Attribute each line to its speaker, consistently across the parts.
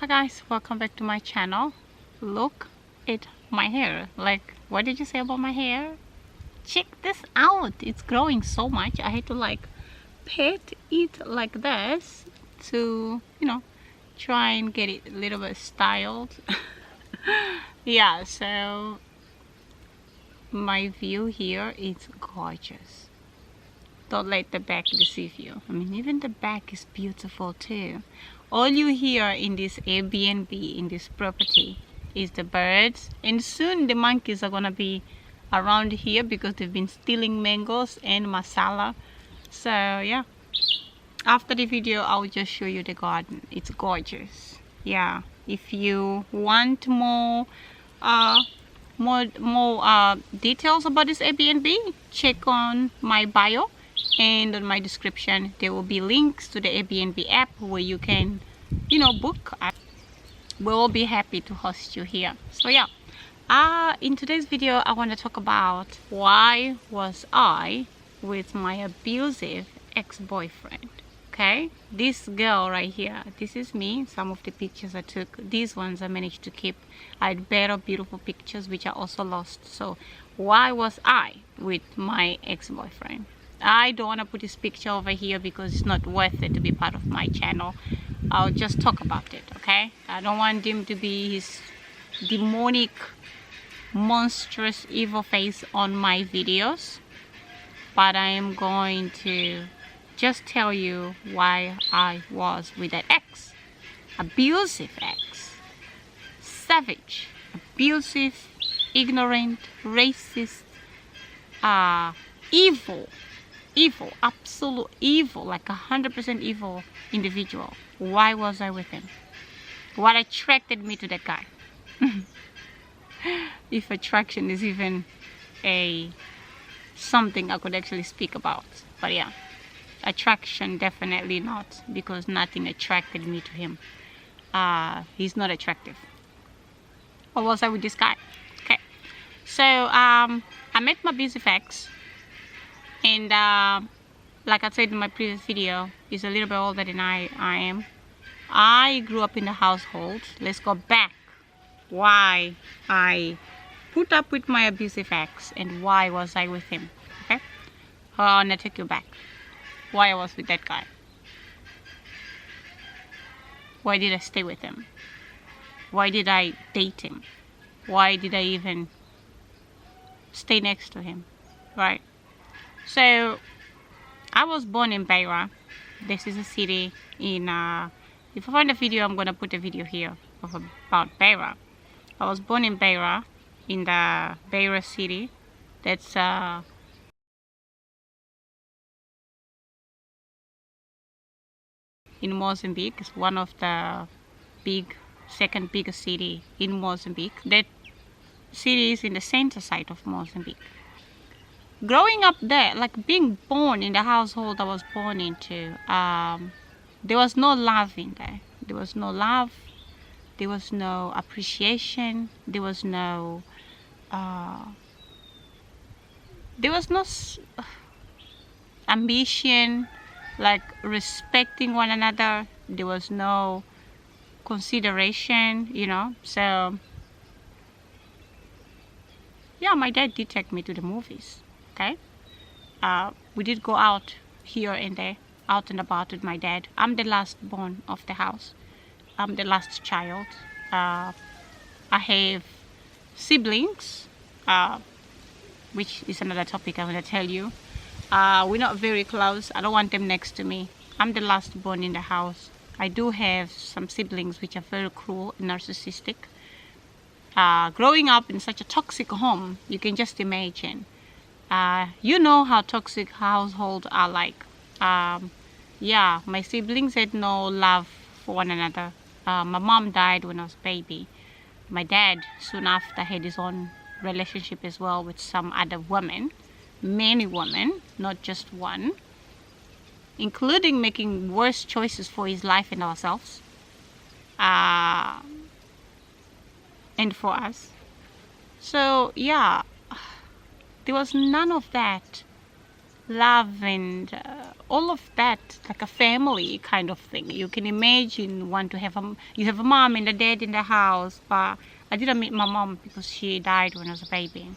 Speaker 1: Hi guys, welcome back to my channel. Look at my hair. Like, what did you say about my hair? Check this out. It's growing so much. I had to like pet it like this to, try and get it a little bit styled. Yeah, so my view here is gorgeous. Don't let the back deceive you. I mean, even the back is beautiful too. All you hear in this Airbnb, in this property, is the birds, and soon the monkeys are gonna be around here because they've been stealing mangoes and masala. So yeah, after the video I'll just show you the garden. It's gorgeous. Yeah, if you want more details about this Airbnb, check on my bio and on my description. There will be links to the Airbnb app where you can book. We'll be happy to host you here. So yeah, in today's video I want to talk about why was I with my abusive ex-boyfriend. Okay, this girl right here, this is me. Some of the pictures I took, these ones I managed to keep. I had better beautiful pictures which I also lost. So why was I with my ex-boyfriend? I don't want to put his picture over here because it's not worth it to be part of my channel. I'll just talk about it, okay? I don't want him to be his demonic, monstrous, evil face on my videos. But I am going to just tell you why I was with that ex. Abusive ex. Savage, abusive, ignorant, racist, evil, absolute evil, like 100% evil individual. Why was I with him? What attracted me to that guy? If attraction is even something I could actually speak about. But yeah, attraction definitely not, because nothing attracted me to him. He's not attractive. What was I with this guy? Okay, so I met my abusive ex, and like I said in my previous video, he's a little bit older than I am. I grew up in the household. Let's go back. Why I put up with my abusive ex and why was I with him? Okay, I wanna take you back. Why I was with that guy? Why did I stay with him? Why did I date him? Why did I even stay next to him? Right. So I was born in Beira. This is a city in if I find a video, I'm gonna put a video here about Beira. I was born in Beira, in the Beira city. That's in Mozambique. It's one of the second biggest city in Mozambique. That city is in the center side of Mozambique. Growing up there, like being born in the household I was born into, there was no love in there. There was no love. There was no appreciation. There was no ambition, like respecting one another. There was no consideration, So yeah, my dad did take me to the movies. Okay, we did go out here and there, out and about with my dad. I'm the last born of the house. I'm the last child. I have siblings, which is another topic I'm going to tell you. We're not very close. I don't want them next to me. I'm the last born in the house. I do have some siblings which are very cruel and narcissistic. Growing up in such a toxic home, you can just imagine. You know how toxic households are like. Yeah, my siblings had no love for one another. My mom died when I was a baby. My dad soon after had his own relationship as well with some other women, many women, not just one, including making worse choices for his life and ourselves, and for us. So yeah, there was none of that love and all of that, like a family kind of thing. You can imagine want to have you have a mom and a dad in the house, but I didn't meet my mom because she died when I was a baby.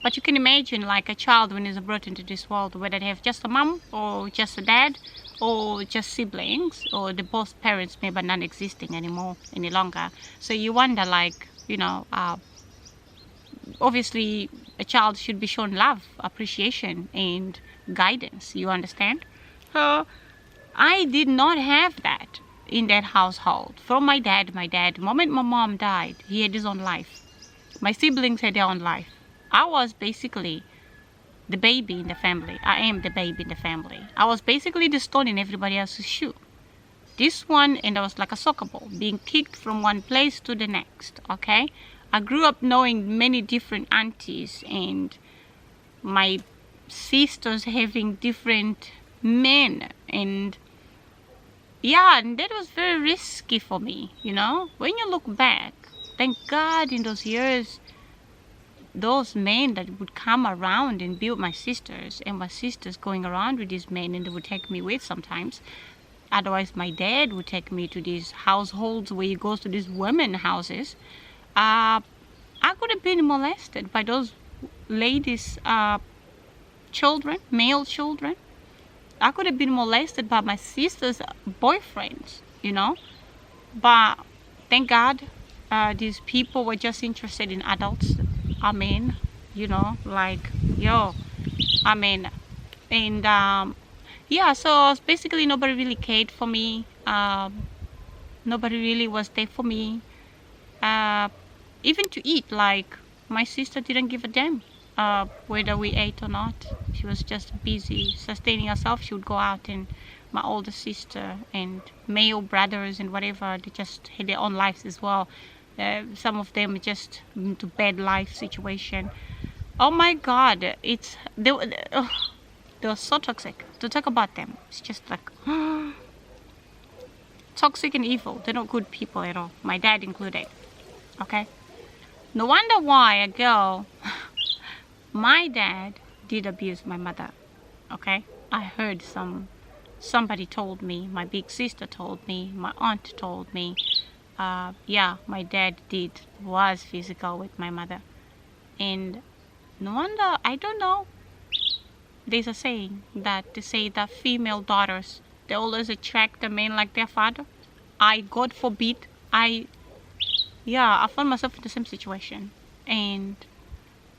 Speaker 1: But you can imagine like a child when he's brought into this world, whether they have just a mom or just a dad or just siblings, or the both parents maybe non-existing anymore any longer. So you wonder, like, you know, obviously a child should be shown love, appreciation and guidance, you understand? So I did not have that in that household from my dad. The moment my mom died, he had his own life. My siblings had their own life. I was basically the baby in the family. I am the baby in the family. I was basically the stone in everybody else's shoe. This one, and I was like a soccer ball being kicked from one place to the next. Okay, I grew up knowing many different aunties and my sisters having different men, and yeah, and that was very risky for me, you know. When you look back, thank God in those years, those men that would come around and be with my sisters, and my sisters going around with these men, and they would take me with sometimes. Otherwise my dad would take me to these households where he goes to these women houses. I could have been molested by those ladies' children, male children. I could have been molested by my sister's boyfriends, you know. But thank God, these people were just interested in adults. I mean, you know, like, yo, I mean, and yeah, so basically nobody really cared for me. Nobody really was there for me. Even to eat, like, my sister didn't give a damn whether we ate or not. She was just busy sustaining herself. She would go out, and my older sister and male brothers and whatever, they just had their own lives as well. Some of them just into bad life situation. Oh my God, they were so toxic. To talk about them, it's just like toxic and evil. They're not good people at all, my dad included. Okay, no wonder why a girl my dad did abuse my mother. Okay, I heard somebody told me, my big sister told me, my aunt told me. Yeah, my dad was physical with my mother. And no wonder, I don't know, there's a saying that they say that female daughters, they always attract a man like their father. God forbid, I found myself in the same situation. And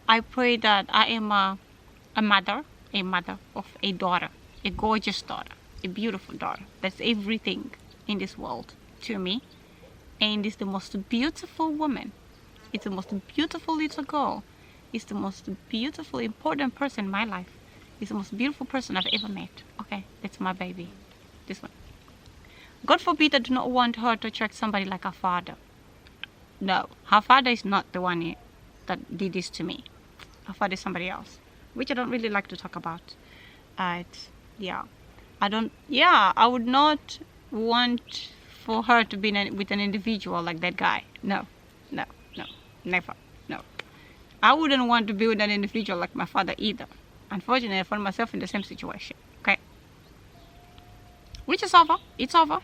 Speaker 1: I pray that I am a mother of a daughter, a gorgeous daughter, a beautiful daughter. That's everything in this world to me. And it's the most beautiful woman. It's the most beautiful little girl. It's the most beautiful, important person in my life. It's the most beautiful person I've ever met. Okay, that's my baby. This one. God forbid, I do not want her to attract somebody like her father. No, her father is not the one that did this to me. Her father is somebody else, which I don't really like to talk about. I would not want for her to be with an individual like that guy. No, never, no. I wouldn't want to be with an individual like my father either. Unfortunately, I found myself in the same situation. Okay, which is over. It's over.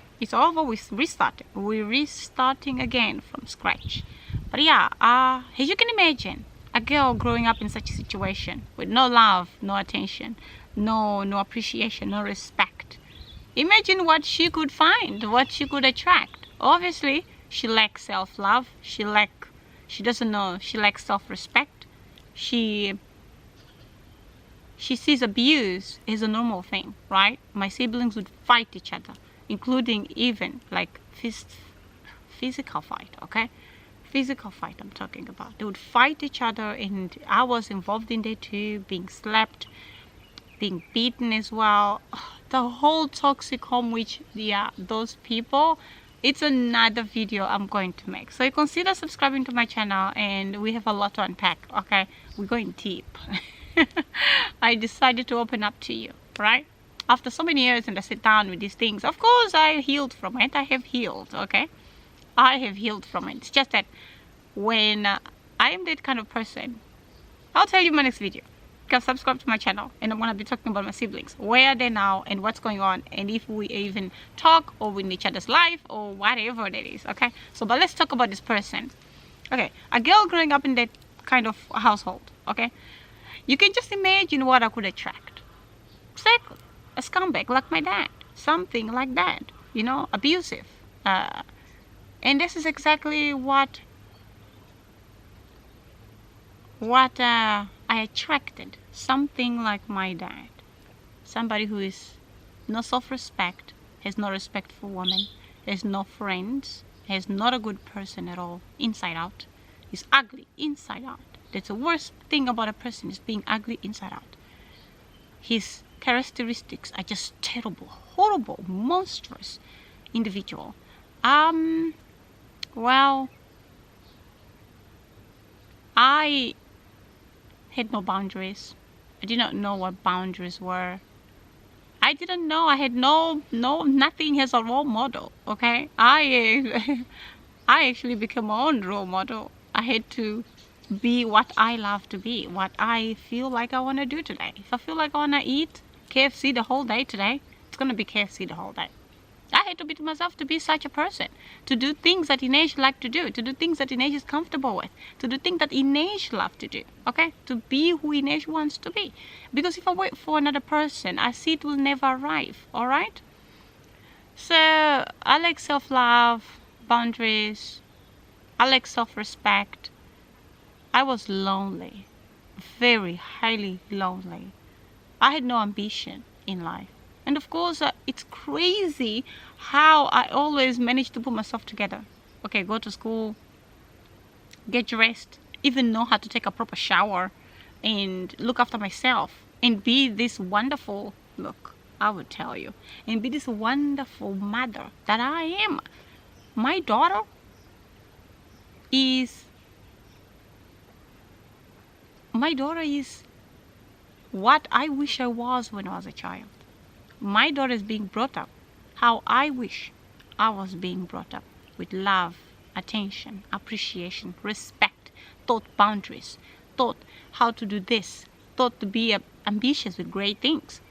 Speaker 1: We're restarting again from scratch. But yeah, as you can imagine, a girl growing up in such a situation with no love, no attention, no appreciation, no respect. Imagine what she could find, what she could attract. Obviously, she lacks self-love. She lacks self-respect. She sees abuse as a normal thing, right? My siblings would fight each other, including even like physical fight, okay? Physical fight I'm talking about. They would fight each other, and I was involved in there too, being slapped, being beaten as well. The whole toxic home, which, yeah, those people, it's another video I'm going to make. So you consider subscribing to my channel, and we have a lot to unpack, okay? We're going deep. I decided to open up to you, right? After so many years and I sit down with these things, of course I healed from it. I have healed, okay? I have healed from it. It's just that when I am that kind of person, I'll tell you in my next video. can subscribe to my channel, and I'm gonna be talking about my siblings, where are they now and what's going on, and if we even talk or in each other's life or whatever that is. Okay, so but let's talk about this person. Okay, a girl growing up in that kind of household. Okay, you can just imagine what I could attract. Exactly, a scumbag like my dad, something like that, you know, abusive. And this is exactly what I attracted. Something like my dad, somebody who is no self-respect, has no respect for women, has no friends, is not a good person at all, inside out. He's ugly inside out. That's the worst thing about a person, is being ugly inside out. His characteristics are just terrible, horrible, monstrous individual. Well, I had no boundaries. I did not know what boundaries were. I didn't know. I had nothing as a role model. Okay, I actually became my own role model. I had to be what I love to be, what I feel like I want to do today. If I feel like I want to eat KFC the whole day today, it's gonna be KFC the whole day. I had to be to myself to be such a person, to do things that Ines like to do things that Ines is comfortable with, to do things that Ines love to do, okay? To be who Ines wants to be. Because if I wait for another person, I see it will never arrive, all right? So I like self-love, boundaries, I like self-respect. I was lonely, very highly lonely. I had no ambition in life. And of course, it's crazy how I always manage to put myself together. Okay, go to school, get dressed, even know how to take a proper shower and look after myself and be this wonderful, look, I would tell you, and be this wonderful mother that I am. My daughter is what I wish I was when I was a child. My daughter is being brought up how I wish I was being brought up, with love, attention, appreciation, respect, taught boundaries, taught how to do this, taught to be ambitious with great things,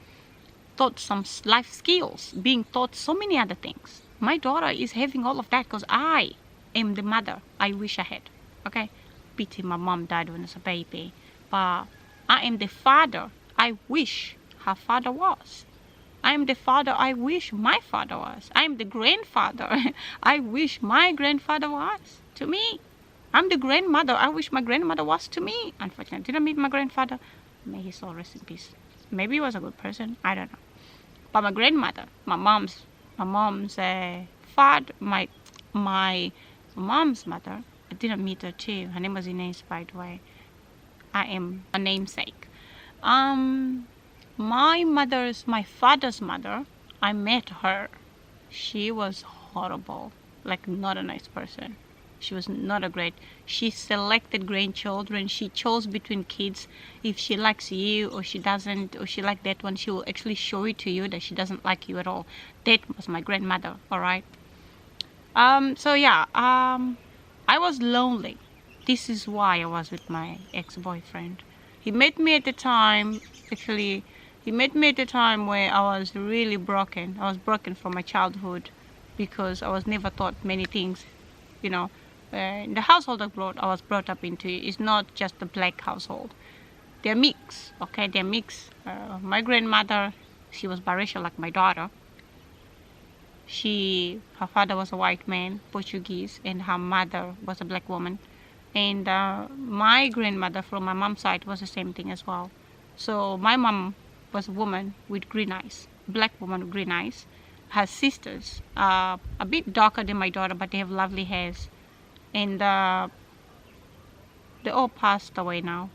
Speaker 1: taught some life skills, being taught so many other things. My daughter is having all of that because I am the mother I wish I had. Okay, pity my mom died when I was a baby, but I am the father I wish her father was. I am the father I wish my father was. I am the grandfather I wish my grandfather was to me. I'm the grandmother I wish my grandmother was to me. Unfortunately, I didn't meet my grandfather. May his soul rest in peace. Maybe he was a good person, I don't know. But my grandmother, my mom's father, my mom's mother, I didn't meet her too. Her name was Ines, by the way. I am a namesake. My father's mother, I met her. She was horrible, like not a nice person. She was not a great. She selected grandchildren. She chose between kids. If she likes you or she doesn't, or she like that one, she will actually show it to you that she doesn't like you at all. That was my grandmother, all right? So yeah, I was lonely. This is why I was with my ex-boyfriend. He met me at the time, actually, he met me at a time where I was really broken. I was broken from my childhood because I was never taught many things, you know. The household I was brought up into is not just a black household. They're mixed, okay? They're mixed. My grandmother, she was biracial like my daughter. Her father was a white man, Portuguese, and her mother was a black woman. And my grandmother from my mom's side was the same thing as well. So my mom was a woman with green eyes, black woman with green eyes. Her sisters are a bit darker than my daughter, but they have lovely hairs. And they all passed away now.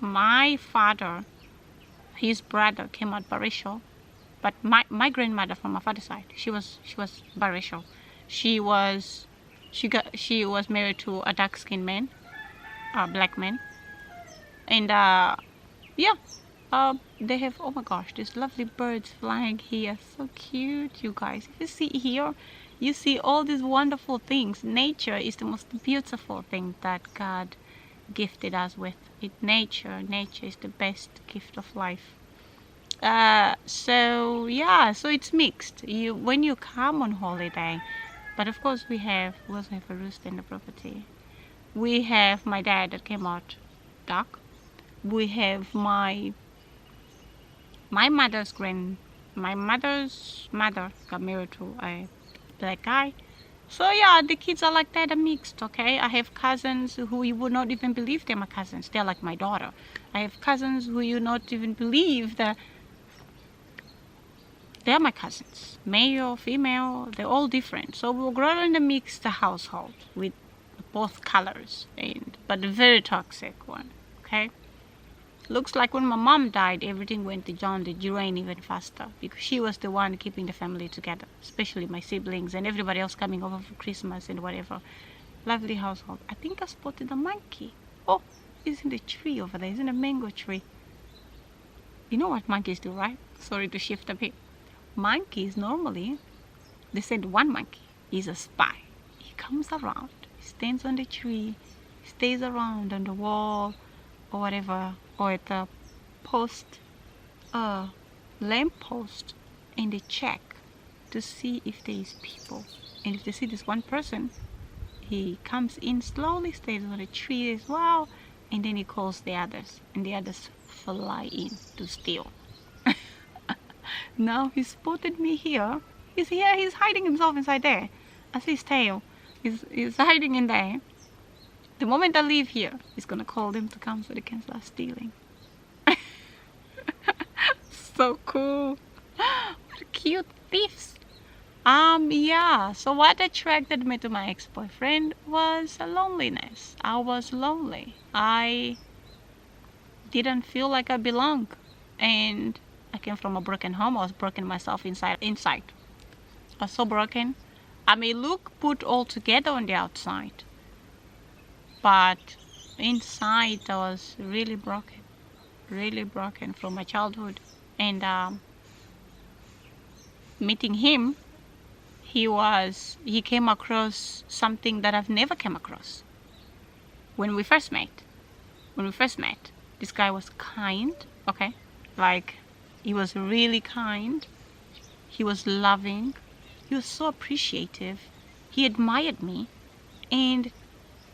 Speaker 1: My father, his brother came out biracial, but my grandmother from my father's side, she was biracial. She was married to a dark-skinned man, a black man, and yeah, they have, oh my gosh, these lovely birds flying here, so cute, you guys. If you see here, You see all these wonderful things. Nature is the most beautiful thing that God gifted us with. Nature is the best gift of life. So yeah, so it's mixed. When you come on holiday, but of course we also have a rooster in the property. We have my dad that came out dark. We have my mother's mother got married to a black guy. So yeah, the kids are like that, are mixed, okay? I have cousins who you would not even believe they're my cousins. They're like my daughter. I have cousins who you not even believe that they're my cousins. Male, female, they're all different. So we'll grow in a mixed household with both colors, but a very toxic one, okay? Looks like when my mom died, everything went down the drain even faster because she was the one keeping the family together, especially my siblings and everybody else coming over for Christmas and whatever. Lovely household. I think I spotted a monkey. Oh, it's in the tree over there. It's in a mango tree. You know what monkeys do, right? Sorry to shift a bit. Monkeys normally, they said one monkey is a spy. He comes around, he stands on the tree, stays around on the wall or whatever, or at the lamp post, and they check to see if there is people. And if they see this one person, he comes in slowly, stays on the tree as well, and then he calls the others, and the others fly in to steal. Now he spotted me here. He's here, he's hiding himself inside there. I see his tail. He's hiding in there. The moment I leave here, he's gonna call them to come so they can start stealing. So cool. What cute thieves. Yeah, so what attracted me to my ex-boyfriend was loneliness. I was lonely. I didn't feel like I belonged. And I came from a broken home. I was broken myself inside. I was so broken. I may look put all together on the outside, but inside I was really broken from my childhood. And meeting him, he came across something that I've never come across. When we first met, this guy was kind, okay? Like, he was really kind. He was loving. He was so appreciative. He admired me, and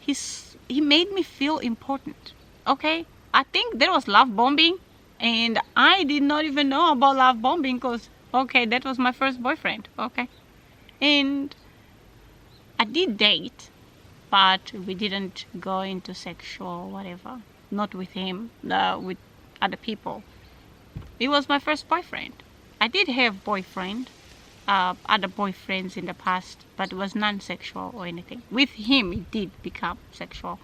Speaker 1: he made me feel important, okay? I think there was love bombing, and I did not even know about love bombing because, okay, that was my first boyfriend, okay? And I did date, but we didn't go into sexual whatever. Not with him, with other people. He was my first boyfriend. I did have other boyfriends in the past, but it was non-sexual or anything. With him, it did become sexual.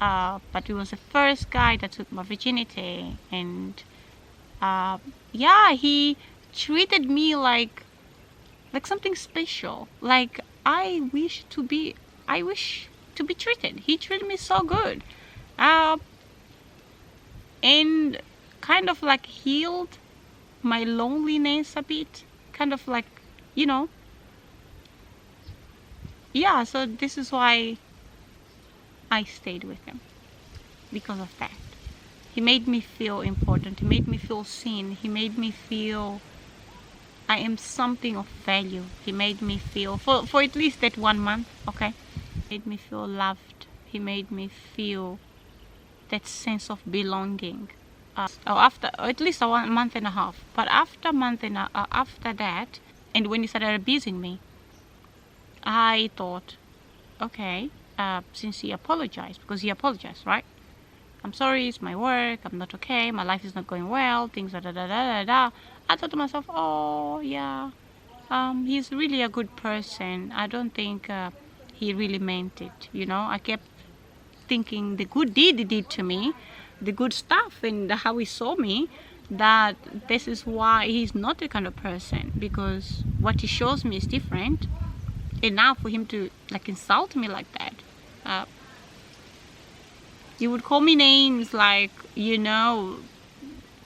Speaker 1: But he was the first guy that took my virginity, and yeah, he treated me like something special. Like I wish to be treated. He treated me so good, and kind of like healed my loneliness a bit. Kind of like, yeah. So this is why I stayed with him, because of that. He made me feel important. He made me feel seen. He made me feel I am something of value. He made me feel, for at least that 1 month, okay? He made me feel loved. He made me feel that sense of belonging. After at least a 1 month and a half. But after after that, and when he started abusing me, I thought, okay, since he apologized, because he apologized, right? I'm sorry, it's my work, I'm not okay, my life is not going well, things da da da da da. I thought to myself, oh yeah, he's really a good person. I don't think he really meant it, I kept thinking the good deed he did to me, the good stuff, and how he saw me, that this is why he's not the kind of person, because what he shows me is different. And now for him to insult me like that, he would call me names like,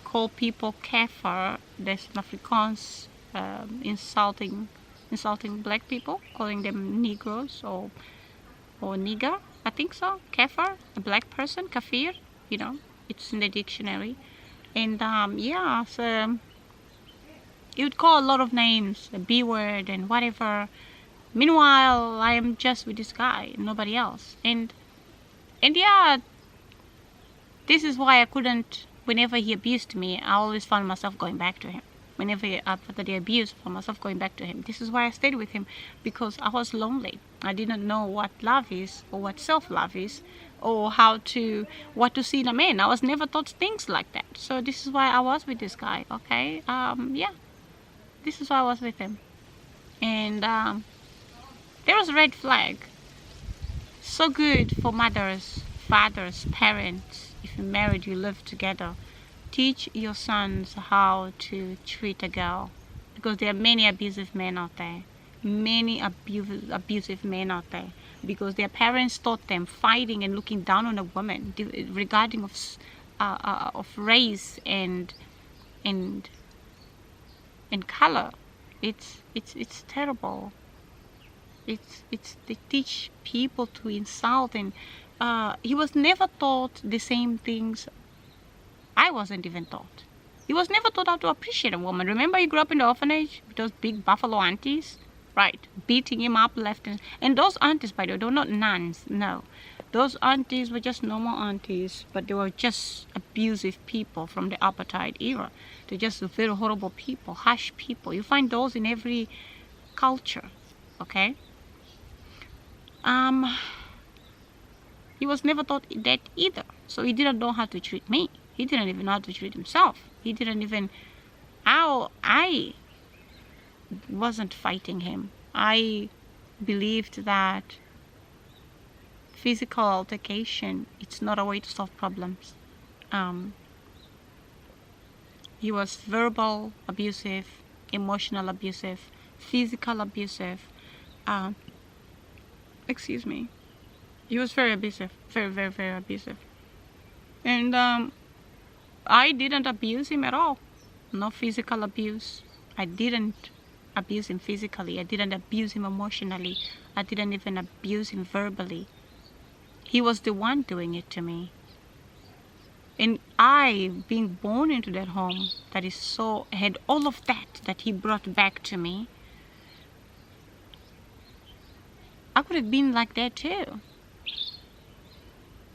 Speaker 1: call people kefir, that's an Afrikaans insulting insulting black people, calling them Negroes or nigger, I think so, kafir, a black person, kafir, you know, it's in the dictionary. And yeah, so he would call a lot of names, a B word and whatever. Meanwhile, I am just with this guy, nobody else. And yeah, this is why I couldn't, whenever he abused me, I always found myself going back to him. Whenever after the abuse, I found myself going back to him. This is why I stayed with him, because I was lonely. I didn't know what love is, or what self-love is, or what to see in a man. I was never taught things like that. So this is why I was with this guy, okay? Yeah, this is why I was with him. And there was a red flag. So good for mothers, fathers, parents. If you're married, you live together. Teach your sons how to treat a girl, because there are many abusive men out there. Many abusive men out there, because their parents taught them fighting and looking down on a woman regarding of race and color. It's terrible. They teach people to insult, and he was never taught the same things I wasn't even taught. He was never taught how to appreciate a woman. Remember, he grew up in the orphanage with those big buffalo aunties, right? Beating him up left and those aunties, by the way, they were not nuns. No, those aunties were just normal aunties, but they were just abusive people from the apartheid era. They're just very horrible people, harsh people. You find those in every culture, okay? He was never taught that either, so he didn't know how to treat me. He didn't even know how to treat himself. He didn't even how I wasn't fighting him. I believed that physical altercation, it's not a way to solve problems. He was verbal abusive, emotional abusive, physical abusive. Excuse me. He was very abusive, very, very, very abusive. And I didn't abuse him at all. No physical abuse. I didn't abuse him physically. I didn't abuse him emotionally. I didn't even abuse him verbally. He was the one doing it to me. And I, being born into that home that had all of that he brought back to me, I could have been like that too.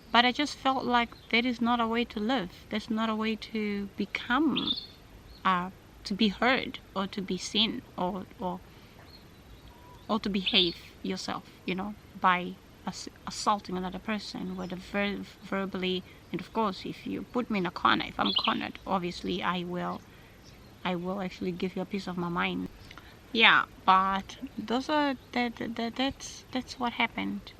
Speaker 1: But I just felt like that is not a way to live. That's not a way to become, to be heard, or to be seen, or to behave yourself, you know, by assaulting another person, whether verbally. And of course, if you put me in a corner, if I'm cornered, obviously I will actually give you a piece of my mind. Yeah, but that's what happened.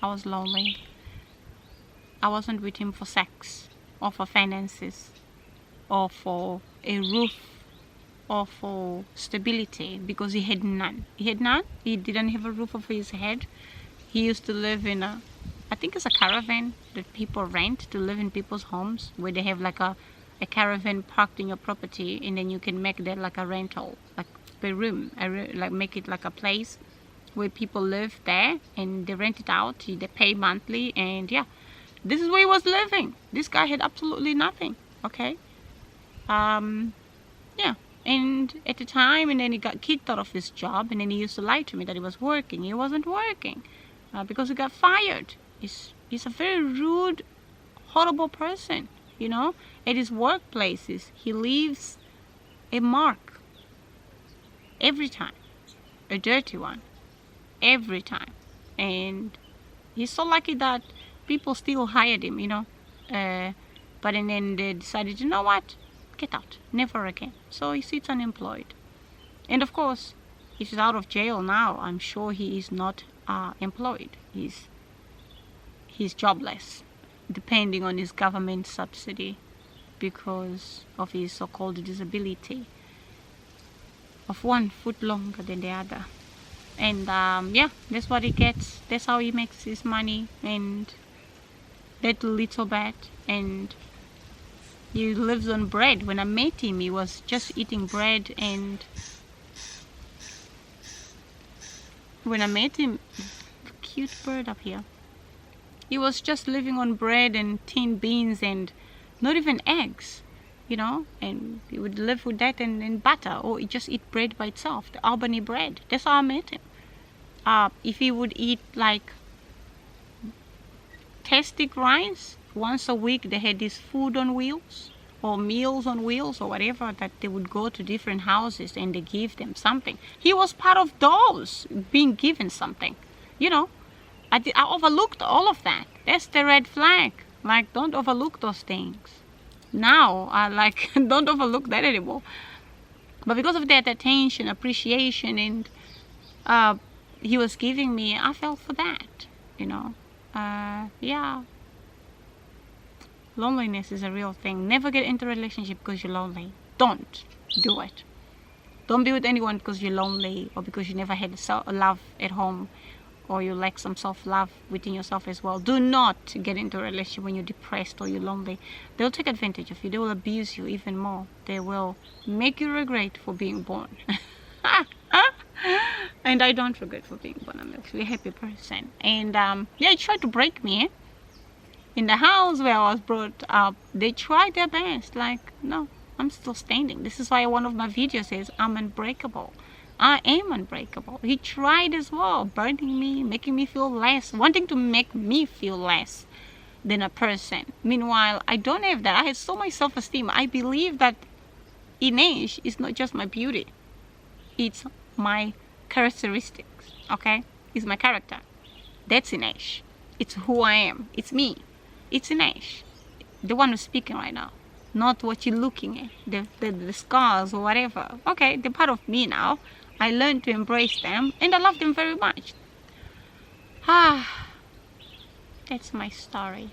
Speaker 1: I was lonely. I wasn't with him for sex, or for finances, or for a roof, or for stability, because he had none. He had none. He didn't have a roof over his head. He used to live in I think it's a caravan that people rent to live in people's homes, where they have like a caravan parked in your property, and then you can make that like a rental, like a room, like make it like a place where people live there, and they rent it out. They pay monthly, and yeah, this is where he was living. This guy had absolutely nothing. Okay, yeah, and at the time, and then he got kicked out of his job, and then he used to lie to me that he was working. He wasn't working because he got fired. He's a very rude, horrible person, you know. At his workplaces, he leaves a mark every time, a dirty one, every time. And he's so lucky that people still hired him, you know. But then they decided, you know what, get out, never again. So he sits unemployed. And of course, if he's out of jail now, I'm sure he is not employed. He's jobless, depending on his government subsidy, because of his so-called disability of 1 foot longer than the other. And yeah, that's what he gets. That's how he makes his money, and that little bit. And he lives on bread. When I met him, he was just eating bread and when I met him, cute bird up here, he was just living on bread and tin beans and not even eggs, you know, and he would live with that and butter, or he just eat bread by itself, the Albany bread. That's how I met him. If he would eat like tastic rice once a week, they had this food on wheels or meals on wheels or whatever, that they would go to different houses and they give them something. He was part of those being given something, you know. I overlooked all of that. That's the red flag. Like, don't overlook those things. Now I like don't overlook that anymore. But because of that attention, appreciation, and he was giving me, I fell for that, you know. Yeah, loneliness is a real thing. Never get into a relationship because you're lonely. Don't do it. Don't be with anyone because you're lonely, or because you never had love at home, or you lack some self-love within yourself as well. Do not get into a relationship when you're depressed or you're lonely. They'll take advantage of you. They will abuse you even more. They will make you regret for being born. And I don't regret for being born. I'm actually a happy person. And yeah, they tried to break me. In the house where I was brought up, they tried their best. Like, no, I'm still standing. This is why one of my videos says I'm unbreakable. I am unbreakable. He tried as well, burning me, making me feel less, wanting to make me feel less than a person. Meanwhile, I don't have that. I have so much self-esteem. I believe that Ines is not just my beauty. It's my characteristics, okay? It's my character. That's Ines. It's who I am. It's me. It's Ines, the one who's speaking right now. Not what you're looking at, the scars or whatever. Okay, they're part of me now. I learned to embrace them, and I love them very much. That's my story.